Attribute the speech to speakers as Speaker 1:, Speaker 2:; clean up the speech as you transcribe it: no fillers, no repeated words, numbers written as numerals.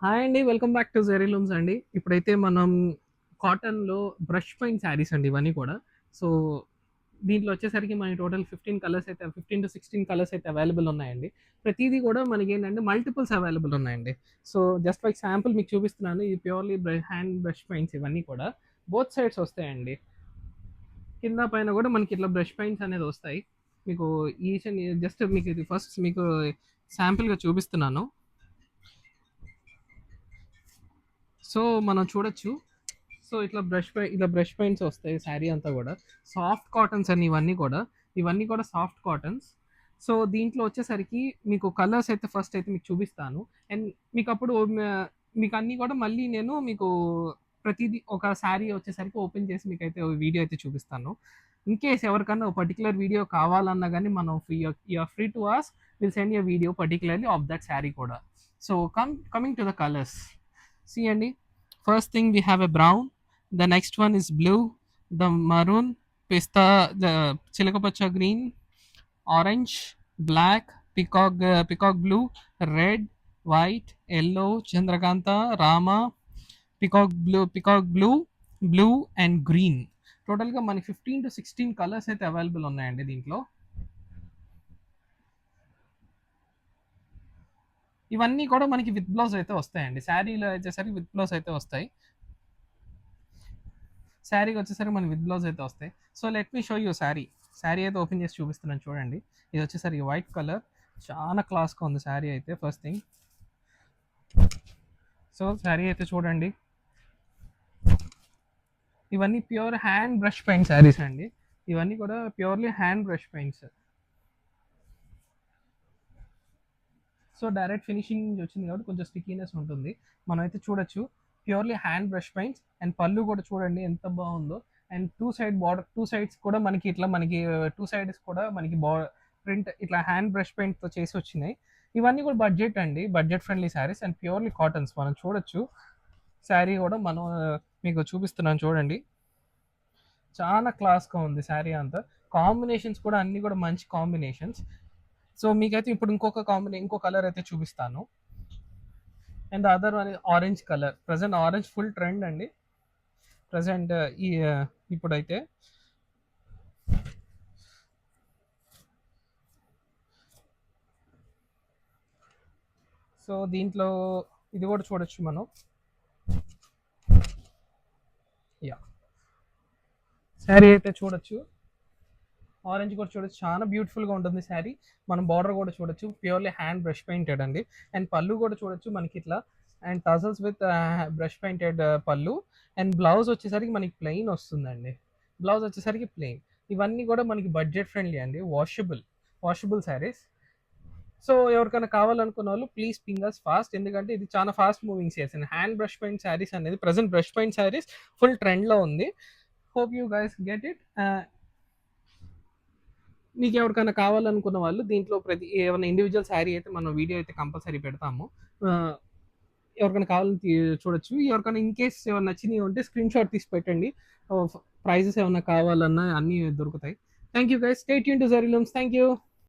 Speaker 1: Hi అండి. Welcome back to Jerry Looms అండి. ఇప్పుడైతే మనం కాటన్‌లో బ్రష్ పెయింట్ శారీస్ అండి ఇవన్నీ కూడా. సో, దీంట్లో వచ్చేసరికి మనకి టోటల్ 15-16 కలర్స్ అయితే అవైలబుల్ ఉన్నాయండి. ప్రతీది కూడా మనకేంటంటే మల్టిపుల్స్ అవైలబుల్ ఉన్నాయండి. సో, జస్ట్ లైక్ శాంపుల్ మీకు చూపిస్తున్నాను. ఇది ప్యూర్‌లీ హ్యాండ్ బ్రష్ పెయింట్స్ ఇవన్నీ కూడా. బోత్ సైడ్స్ వస్తాయండి. కింద పైన కూడా మనకి ఇట్లా బ్రష్ పెయింట్స్ అనేది వస్తాయి. మీకు ఈచ్ అండ్ జస్ట్ మీకు ఇది ఫస్ట్ మీకు శాంపుల్‌గా చూపిస్తున్నాను. సో, మనం చూడొచ్చు. సో, ఇట్లా బ్రష్ పెయింట్స్ వస్తాయి శారీ అంతా గూడా. సాఫ్ట్ కాటన్స్ అండి ఇవన్నీ కూడా. ఇవన్నీ కూడా సాఫ్ట్ కాటన్స్. సో, దీంట్లో వచ్చేసరికి మీకు కలర్స్ అయితే ఫస్ట్ అయితే మీకు చూపిస్తాను. అండ్ మీకప్పుడు మీకన్నీ కూడా మళ్ళీ నేను మీకు ప్రతీదీ ఒక శారీ వచ్చేసరికి ఓపెన్ చేసి మీకైతే వీడియో అయితే చూపిస్తాను. ఇన్ కేస్ ఎవరికన్నా ఒక పర్టిక్యులర్ వీడియో కావాలన్నా గానీ మనం you are free to ask. Will send you video particularly of that sari కూడా. So, coming to the colours. See అండి. First thing we have a brown. The next one is blue, the maroon, pista, the chilakapacha green, orange, black, peacock blue, red, white, yellow, chandrakanta, rama, peacock blue and green. టోటల్గా మనకి 15-16 colours అయితే available ఉన్నాయండి దీంట్లో. ఇవన్నీ కూడా మనకి with blouse అయితే వస్తాయండి. శారీలో వచ్చేసరికి విత్ బ్లౌజ్ అయితే వస్తాయి. శారీకి వచ్చేసరికి మనకి విత్ బ్లౌజ్ అయితే వస్తాయి. So let me show you sari. Sari అయితే ఓపెన్ చేసి చూపిస్తున్నాను చూడండి. ఇది వచ్చేసరికి వైట్ కలర్. చాలా క్లాస్గా ఉంది శారీ అయితే ఫస్ట్ థింగ్. సో శారీ అయితే చూడండి. ఇవన్నీ pure hand brush paint saris అండి. ఇవన్నీ కూడా purely hand brush paints. So direct finishing నుంచి వచ్చింది కాబట్టి కొంచెం స్టిక్కీనెస్ ఉంటుంది. మనం అయితే చూడొచ్చు purely hand brush paints. And పళ్ళు కూడా చూడండి ఎంత బాగుందో. అండ్ టూ సైడ్స్ కూడా మనకి ఇట్లా మనకి టూ సైడ్స్ కూడా మనకి ప్రింట్ ఇట్లా హ్యాండ్ బ్రష్ పెయింట్తో చేసి వచ్చినాయి. ఇవన్నీ కూడా బడ్జెట్ అండి, budget friendly saris and purely cottons. మనం చూడొచ్చు శారీ కూడా మనం మీకు చూపిస్తున్నాను చూడండి. చాలా క్లాస్గా ఉంది శారీ అంతా. కాంబినేషన్స్ కూడా అన్నీ కూడా మంచి కాంబినేషన్స్. సో మీకైతే ఇప్పుడు ఇంకో కలర్ అయితే చూపిస్తాను. And the other one orange colour. Present orange full trend అండి ప్రజెంట్ ఇప్పుడైతే. సో దీంట్లో ఇది కూడా చూడొచ్చు మనం. యా శారీ అయితే చూడొచ్చు. ఆరెంజ్ కూడా చూడొచ్చు, చాలా బ్యూటిఫుల్గా ఉంటుంది శారీ. మనం బార్డర్ కూడా చూడొచ్చు ప్యూర్లీ హ్యాండ్ బ్రష్ పెయింటెడ్ అండి. అండ్ పళ్ళు కూడా చూడొచ్చు మనకి ఇట్లా. And tassels with brush painted పళ్ళు. అండ్ బ్లౌజ్ వచ్చేసరికి మనకి ప్లెయిన్ వస్తుందండి. బ్లౌజ్ వచ్చేసరికి ప్లెయిన్. ఇవన్నీ కూడా మనకి బడ్జెట్ ఫ్రెండ్లీ అండి. వాషబుల్ శారీస్. సో ఎవరికైనా కావాలనుకున్న వాళ్ళు ప్లీజ్ పింగర్స్ ఫాస్ట్, ఎందుకంటే ఇది చాలా ఫాస్ట్ మూవింగ్ శారీస్ అండి. హ్యాండ్ బ్రష్ పెయింట్ శారీస్ అనేది present brush paint saris full ట్రెండ్లో ఉంది. Hope you guys get it. మీకు ఎవరికైనా కావాలనుకున్న వాళ్ళు దీంట్లో ఏమైనా ఇండివిజువల్ శారీ అయితే మనం వీడియో అయితే కంపల్సరీ పెడతాము. ఎవరికైనా కావాలని చూడొచ్చు. ఎవరికైనా ఇన్ కేస్ ఏమైనా నచ్చినవి ఉంటే స్క్రీన్ షాట్ తీసి పెట్టండి. ప్రైజెస్ ఏమైనా కావాలన్నా అన్నీ దొరుకుతాయి. Thank you guys. Stay tune to Jerry Looms. Thank you.